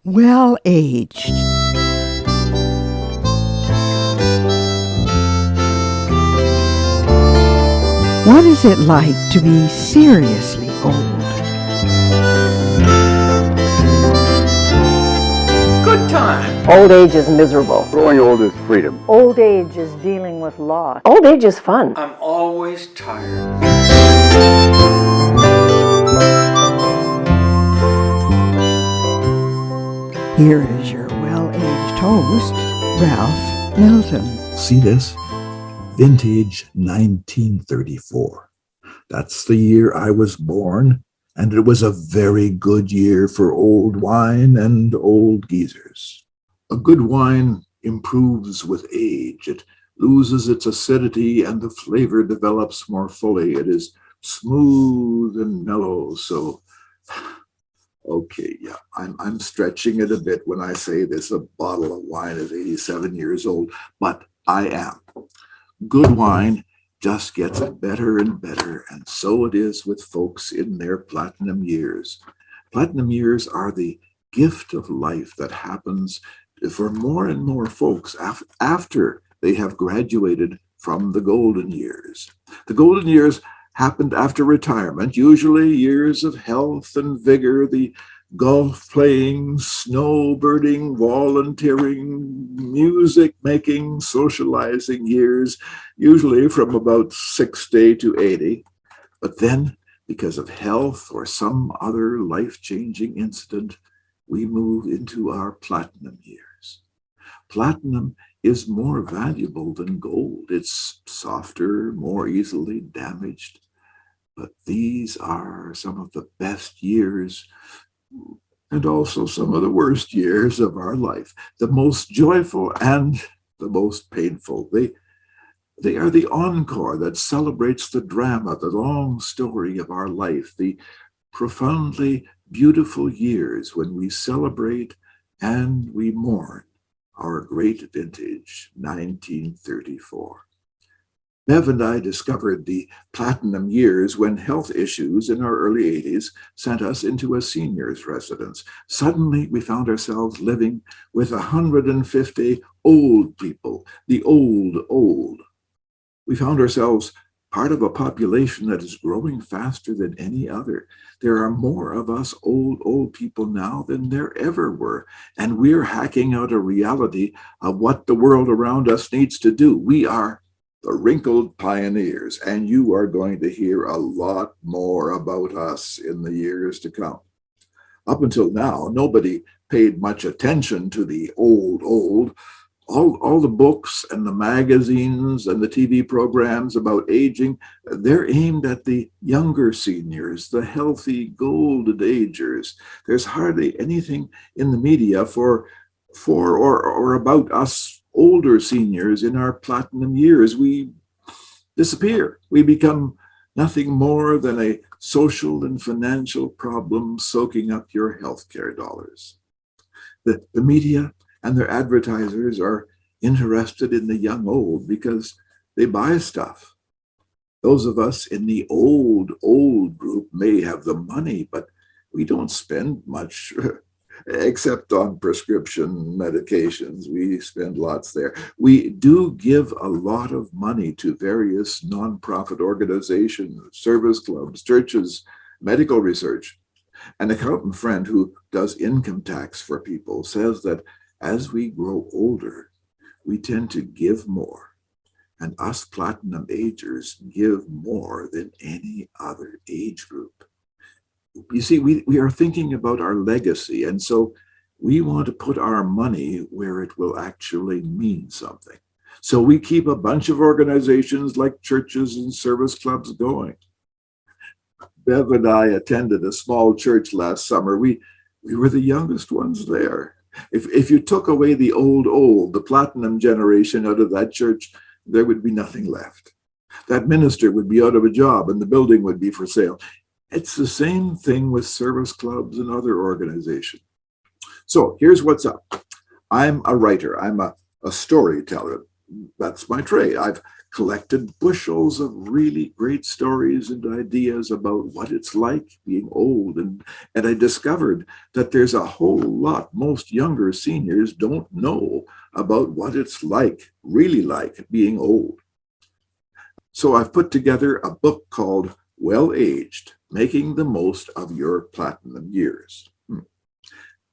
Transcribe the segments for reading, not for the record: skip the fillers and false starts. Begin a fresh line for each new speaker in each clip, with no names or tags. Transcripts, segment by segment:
well-aged. What is it like to be seriously old?
Good time.
Old age is miserable.
Growing old is freedom.
Old age is dealing with loss. Old age is fun.
I'm always tired.
Here is your well-aged host, Ralph Milton.
See this? Vintage 1934. That's the year I was born, and it was a very good year for old wine and old geezers. A good wine improves with age. It loses its acidity and the flavor develops more fully. It is smooth and mellow, so okay, yeah, I'm stretching it a bit when I say this. A bottle of wine is 87 years old, but I am. Good wine just gets better and better, and so it is with folks in their platinum years. Platinum years are the gift of life that happens for more and more folks after they have graduated from the golden years. The golden years happened after retirement, usually years of health and vigor, the golf playing, snowbirding, volunteering, music making, socializing years, usually from about 60 to 80. But then, because of health or some other life-changing incident, we move into our platinum years. Platinum is more valuable than gold. It's softer, more easily damaged. But these are some of the best years and also some of the worst years of our life, the most joyful and the most painful. They are the encore that celebrates the drama, the long story of our life, the profoundly beautiful years when we celebrate and we mourn our great vintage, 1934. Bev and I discovered the platinum years when health issues in our early 80s sent us into a seniors residence. Suddenly, we found ourselves living with 150 old people, the old. We found ourselves part of a population that is growing faster than any other. There are more of us old people now than there ever were, and we're hacking out a reality of what the world around us needs to do. We are the wrinkled pioneers, and you are going to hear a lot more about us in the years to come. Up until now, nobody paid much attention to the old. All the books and the magazines and the TV programs about aging, they're aimed at the younger seniors, the healthy golden agers. There's hardly anything in the media for or about us older seniors in our platinum years. We disappear. We become nothing more than a social and financial problem soaking up your healthcare dollars. The media and their advertisers are interested in the young old because they buy stuff. Those of us in the old group may have the money, but we don't spend much except on prescription medications. We spend lots there. We do give a lot of money to various nonprofit organizations, service clubs, churches, medical research. An accountant friend who does income tax for people says that as we grow older, we tend to give more. And us platinum agers give more than any other age group. You see, we are thinking about our legacy, and so we want to put our money where it will actually mean something. So we keep a bunch of organizations like churches and service clubs going. Bev and I attended a small church last summer. We were the youngest ones there. If you took away the old, the platinum generation out of that church, there would be nothing left. That minister would be out of a job and the building would be for sale. It's the same thing with service clubs and other organizations. So here's what's up. I'm a writer. I'm a storyteller. that's my trade. I've collected bushels of really great stories and ideas about what it's like being old. And I discovered that there's a whole lot most younger seniors don't know about what it's like, really like being old. So I've put together a book called Well Aged, Making the Most of Your Platinum Years.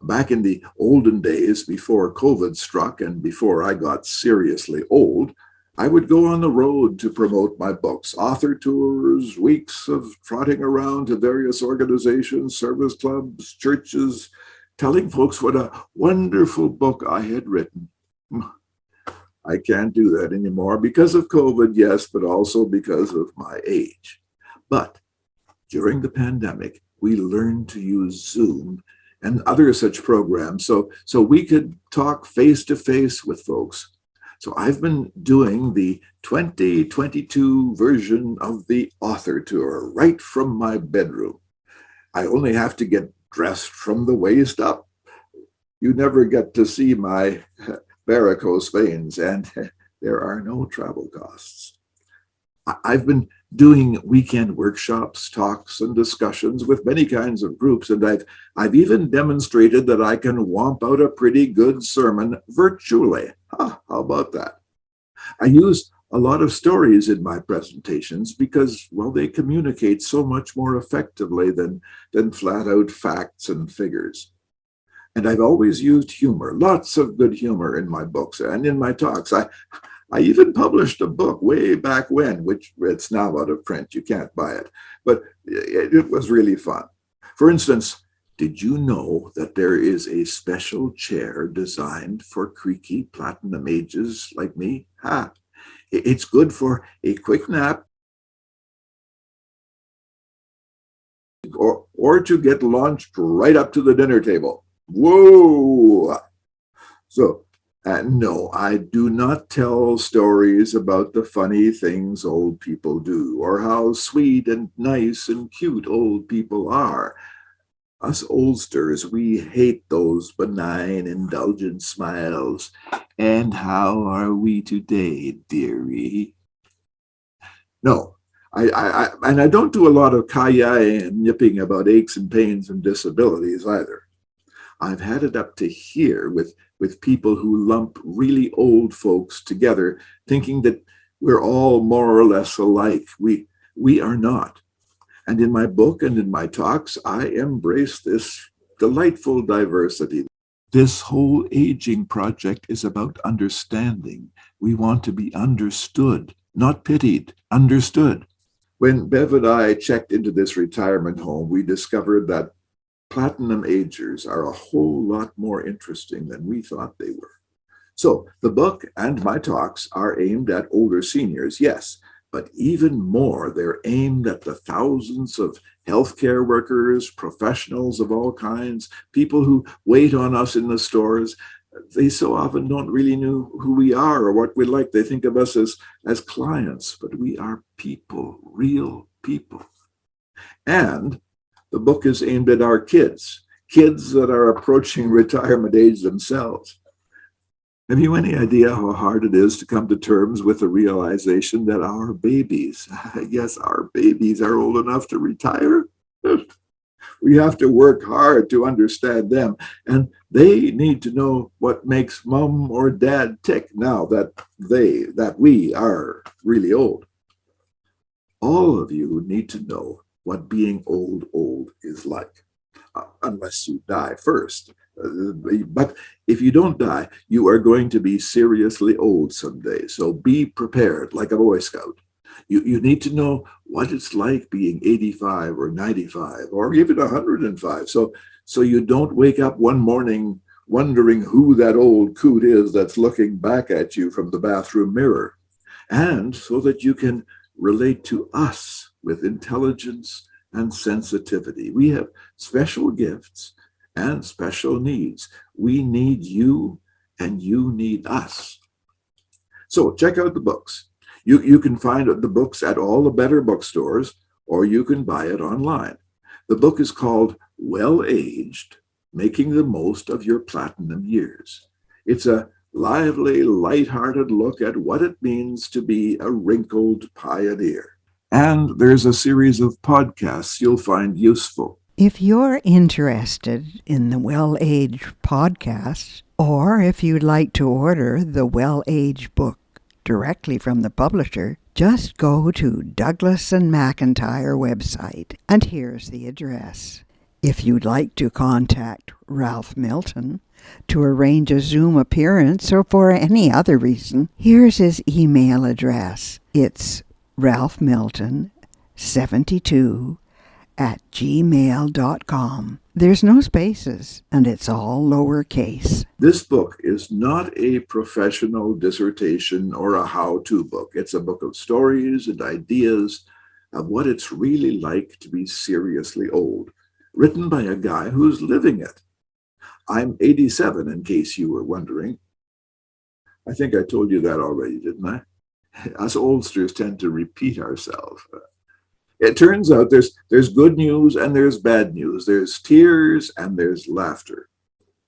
Back in the olden days, before COVID struck and before I got seriously old, I would go on the road to promote my books, author tours, weeks of trotting around to various organizations, service clubs, churches, telling folks what a wonderful book I had written. I can't do that anymore because of COVID, yes, but also because of my age. But during the pandemic, we learned to use Zoom and other such programs so we could talk face to face with folks. So I've been doing the 2022 version of the author tour right from my bedroom. I only have to get dressed from the waist up. You never get to see my varicose veins, and there are no travel costs. I've been doing weekend workshops, talks, and discussions with many kinds of groups, and I've even demonstrated that I can whomp out a pretty good sermon virtually. How about that? I use a lot of stories in my presentations because, well, they communicate so much more effectively than flat out facts and figures. And I've always used humor, lots of good humor in my books and in my talks. I even published a book way back when, which it's now out of print. You can't buy it, but it was really fun. For instance, did you know that there is a special chair designed for creaky platinum ages like me? It's good for a quick nap or to get launched right up to the dinner table. Whoa! So, no, I do not tell stories about the funny things old people do or how sweet and nice and cute old people are. Us oldsters, we hate those benign, indulgent smiles. And how are we today, dearie? No, I don't do a lot of kaya and nipping about aches and pains and disabilities either. I've had it up to here with people who lump really old folks together, thinking that we're all more or less alike. We are not. And in my book and in my talks, I embrace this delightful diversity. This whole aging project is about understanding. We want to be understood, not pitied, understood. When Bev and I checked into this retirement home, we discovered that platinum agers are a whole lot more interesting than we thought they were. So the book and my talks are aimed at older seniors, yes, but even more, they're aimed at the thousands of healthcare workers, professionals of all kinds, people who wait on us in the stores. They so often don't really know who we are or what we're like. They think of us as clients, but we are people, real people. And the book is aimed at our kids that are approaching retirement age themselves. Have you any idea how hard it is to come to terms with the realization that our babies, yes, our babies are old enough to retire? We have to work hard to understand them, and they need to know what makes mom or dad tick now that we are really old. All of you need to know what being old is like, unless you die first. But if you don't die, you are going to be seriously old someday. So be prepared, like a Boy Scout. You need to know what it's like being 85 or 95 or even 105. So you don't wake up one morning wondering who that old coot is that's looking back at you from the bathroom mirror. And so that you can relate to us with intelligence and sensitivity. We have special gifts and special needs. We need you and you need us. So check out the books. You can find the books at all the better bookstores, or you can buy it online. The book is called Well Aged, Making the Most of Your Platinum Years. It's a lively, light-hearted look at what it means to be a wrinkled pioneer. And there's a series of podcasts you'll find useful.
If you're interested in the Well-Age podcast, or if you'd like to order the Well-Age book directly from the publisher, just go to Douglas and McIntyre website, and here's the address. If you'd like to contact Ralph Milton to arrange a Zoom appearance or for any other reason, here's his email address. It's ralphmilton72@gmail.com. There's no spaces, and it's all lowercase.
This book is not a professional dissertation or a how-to book. It's a book of stories and ideas of what it's really like to be seriously old, written by a guy who's living it. I'm 87, in case you were wondering. I think I told you that already, didn't I? Us oldsters tend to repeat ourselves. It turns out there's good news and there's bad news. There's tears and there's laughter.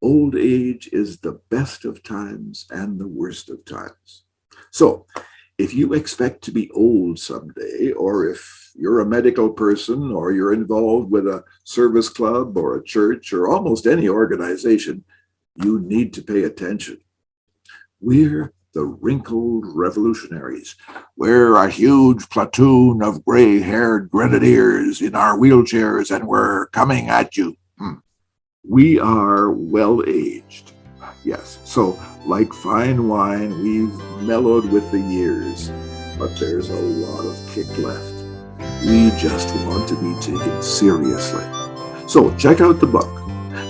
Old age is the best of times and the worst of times. So, if you expect to be old someday, or if you're a medical person, or you're involved with a service club or a church or almost any organization, you need to pay attention. We're the wrinkled revolutionaries. We're a huge platoon of gray-haired grenadiers in our wheelchairs, and we're coming at you. We are well-aged. Yes, so like fine wine, we've mellowed with the years, but there's a lot of kick left. We just want to be taken seriously. So check out the book.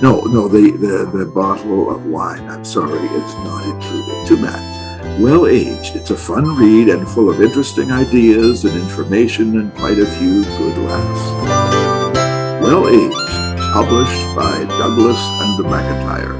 No, the bottle of wine. I'm sorry, it's not included. Too bad. Well-Aged. It's a fun read and full of interesting ideas and information and quite a few good laughs. Well-Aged, published by Douglas and McIntyre.